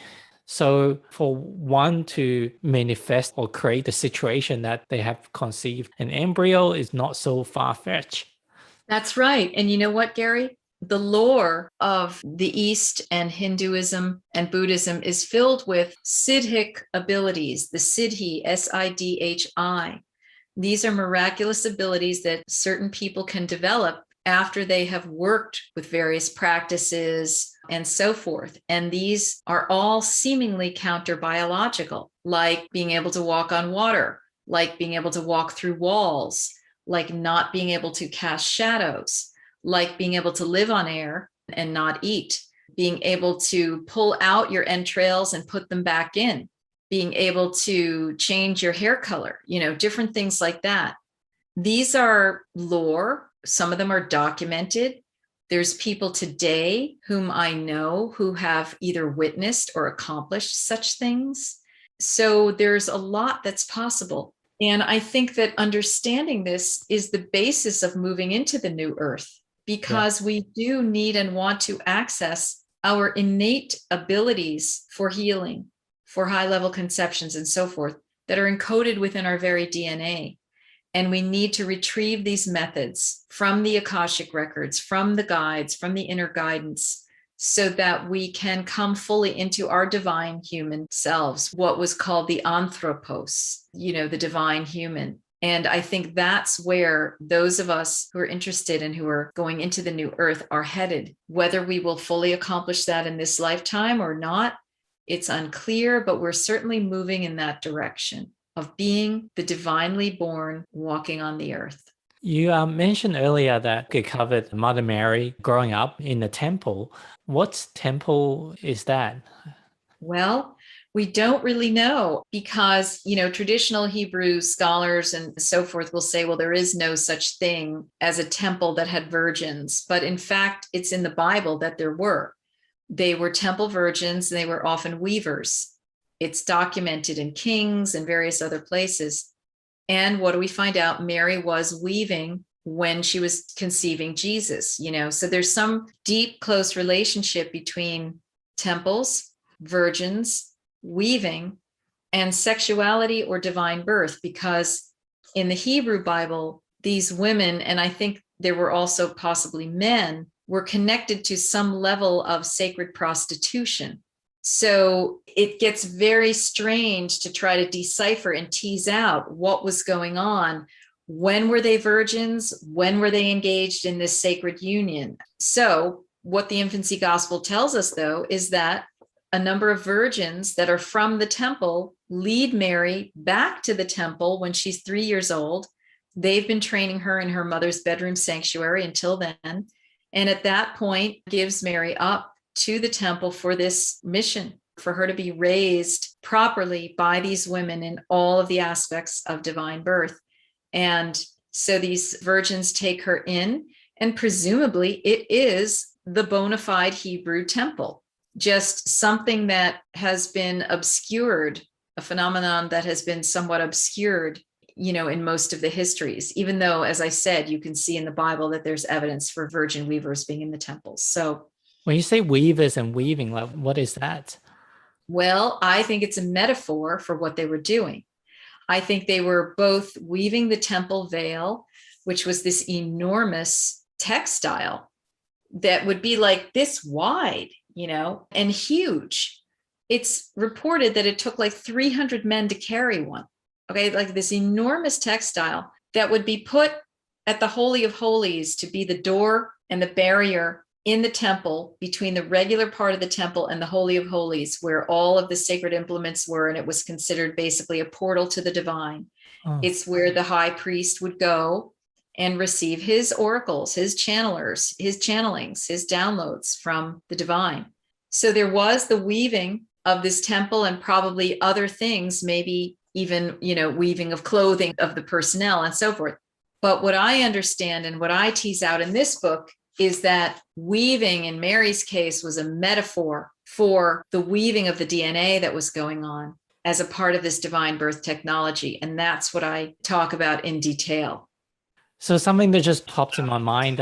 So for one to manifest or create the situation that they have conceived an embryo is not so far-fetched. That's right. And you know what, Gary? The lore of the East and Hinduism and Buddhism is filled with siddhic abilities, the siddhi, S-I-D-H-I. These are miraculous abilities that certain people can develop after they have worked with various practices and so forth. And these are all seemingly counter-biological, like being able to walk on water, like being able to walk through walls, like not being able to cast shadows, like being able to live on air and not eat, being able to pull out your entrails and put them back in, being able to change your hair color, different things like that. These are lore. Some of them are documented. There's people today whom I know who have either witnessed or accomplished such things. So there's a lot that's possible. And I think that understanding this is the basis of moving into the new earth, because we do need and want to access our innate abilities for healing, for high-level conceptions and so forth, that are encoded within our very DNA. And we need to retrieve these methods from the Akashic records, from the guides, from the inner guidance, so that we can come fully into our divine human selves, what was called the anthropos, the divine human. And I think that's where those of us who are interested and who are going into the new earth are headed. Whether we will fully accomplish that in this lifetime or not, it's unclear, but we're certainly moving in that direction of being the divinely born walking on the earth. You mentioned earlier that you covered Mother Mary growing up in the temple. What temple is that? Well, we don't really know, because, traditional Hebrew scholars and so forth will say, well, there is no such thing as a temple that had virgins. But in fact, it's in the Bible that there were. They were temple virgins, and they were often weavers. It's documented in Kings and various other places. And what do we find out? Mary was weaving when she was conceiving Jesus, so there's some deep, close relationship between temples, virgins, weaving, and sexuality or divine birth, because in the Hebrew Bible, these women, and I think there were also possibly men, were connected to some level of sacred prostitution. So it gets very strange to try to decipher and tease out what was going on. When were they virgins? When were they engaged in this sacred union? So what the infancy gospel tells us, though, is that a number of virgins that are from the temple lead Mary back to the temple when she's 3 years old. They've been training her in her mother's bedroom sanctuary until then. And at that point, gives Mary up to the temple for this mission, for her to be raised properly by these women in all of the aspects of divine birth. And so these virgins take her in, and presumably it is the bona fide Hebrew temple, just something that has been obscured, a phenomenon that has been somewhat obscured, in most of the histories, even though, as I said, you can see in the Bible that there's evidence for virgin weavers being in the temples. So, when you say weavers and weaving, like what is that? well, I think it's a metaphor for what they were doing. I think they were both weaving the temple veil, which was this enormous textile that would be like this wide, and huge. It's reported that it took like 300 men to carry one. Okay, like this enormous textile that would be put at the Holy of Holies to be the door and the barrier in the temple between the regular part of the temple and the Holy of Holies, where all of the sacred implements were, and it was considered basically a portal to the divine. Oh. It's where the high priest would go and receive his oracles, his channelers, his channelings, his downloads from the divine. So there was the weaving of this temple and probably other things, maybe even, weaving of clothing of the personnel and so forth. But what I understand and what I tease out in this book is that weaving in Mary's case was a metaphor for the weaving of the DNA that was going on as a part of this divine birth technology. And that's what I talk about in detail. So something that just popped in my mind,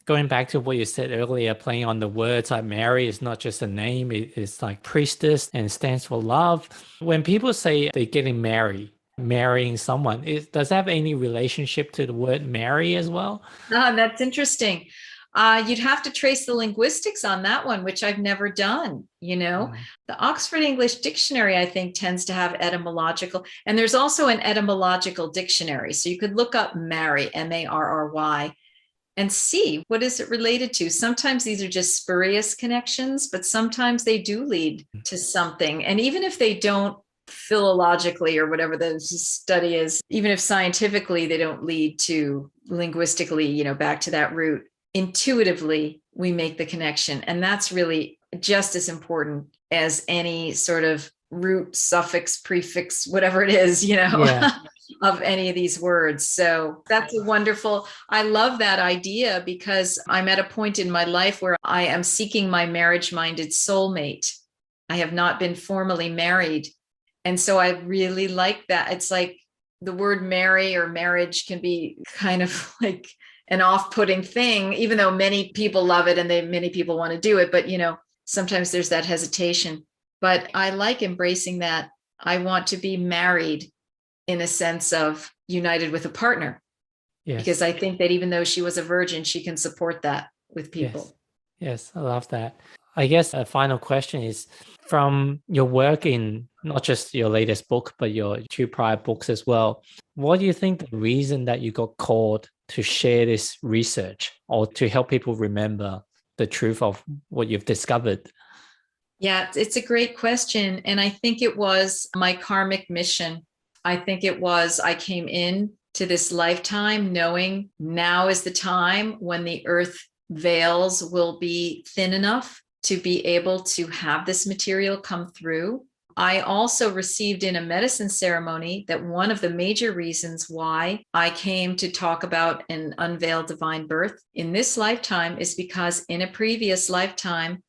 going back to what you said earlier, playing on the words, like Mary is not just a name, it's like priestess and stands for love. When people say they're getting married, marrying someone, does that have any relationship to the word Mary as well? That's interesting. You'd have to trace the linguistics on that one, which I've never done. The Oxford English Dictionary, I think, tends to have etymological, and there's also an etymological dictionary. So you could look up Mary, Marry, and see what is it related to. Sometimes these are just spurious connections, but sometimes they do lead to something. And even if they don't philologically or whatever the study is, even if scientifically they don't lead to linguistically, back to that root, intuitively we make the connection. And that's really just as important as any sort of root, suffix, prefix, whatever it is, of any of these words. So that's a wonderful, I love that idea because I'm at a point in my life where I am seeking my marriage-minded soulmate. I have not been formally married. And so I really like that. It's like the word marry or marriage can be kind of like an off-putting thing, even though many people love it and many people want to do it. But, sometimes there's that hesitation. But I like embracing that. I want to be married in a sense of united with a partner. Yes. Because I think that even though she was a virgin, she can support that with people. Yes, I love that. I guess a final question is, from your work in not just your latest book, but your 2 prior books as well, what do you think the reason that you got called to share this research or to help people remember the truth of what you've discovered? Yeah, it's a great question. And I think it was my karmic mission. I think it was, I came in to this lifetime knowing now is the time when the earth veils will be thin enough to be able to have this material come through. I also received in a medicine ceremony that one of the major reasons why I came to talk about and unveil divine birth in this lifetime is because in a previous lifetime,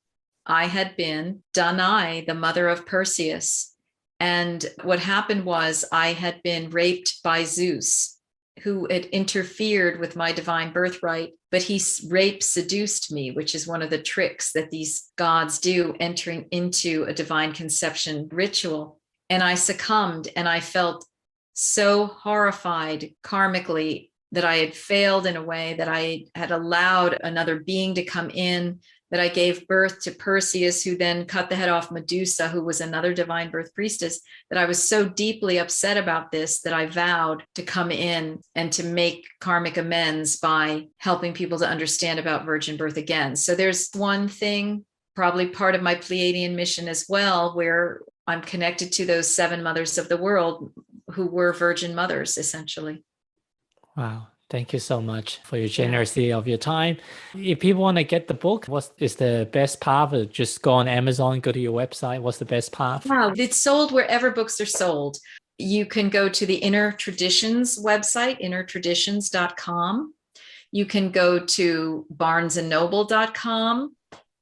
I had been Danae, the mother of Perseus. And what happened was I had been raped by Zeus, who had interfered with my divine birthright, but he seduced me, which is one of the tricks that these gods do, entering into a divine conception ritual. And I succumbed, and I felt so horrified karmically that I had failed in a way, that I had allowed another being to come in, that I gave birth to Perseus, who then cut the head off Medusa, who was another divine birth priestess, that I was so deeply upset about this that I vowed to come in and to make karmic amends by helping people to understand about virgin birth again. So there's one thing, probably part of my Pleiadian mission as well, where I'm connected to those 7 mothers of the world who were virgin mothers, essentially. Wow. Thank you so much for your generosity of your time. If people want to get the book, what is the best path? Just go on Amazon, go to your website. What's the best path? Wow, it's sold wherever books are sold. You can go to the Inner Traditions website, innertraditions.com. You can go to barnesandnoble.com,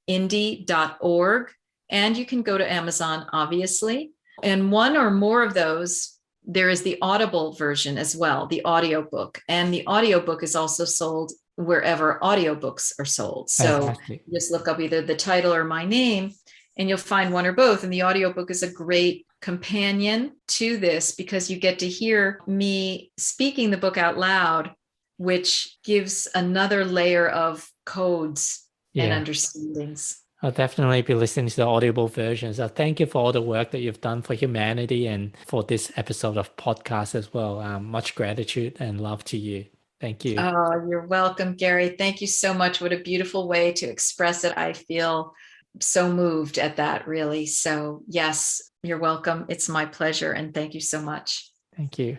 indie.org, and you can go to Amazon, obviously. And one or more of those there is the Audible version as well, the audiobook. And the audiobook is also sold wherever audiobooks are sold. So Fantastic. just look up either the title or my name, and you'll find one or both. And the audiobook is a great companion to this because you get to hear me speaking the book out loud, which gives another layer of codes and understandings. I'll definitely be listening to the audible version. So thank you for all the work that you've done for humanity and for this episode of podcast as well. Much gratitude and love to you. Thank you. Oh, you're welcome, Gary. Thank you so much. What a beautiful way to express it. I feel so moved at that, really. So yes, you're welcome. It's my pleasure. And thank you so much. Thank you.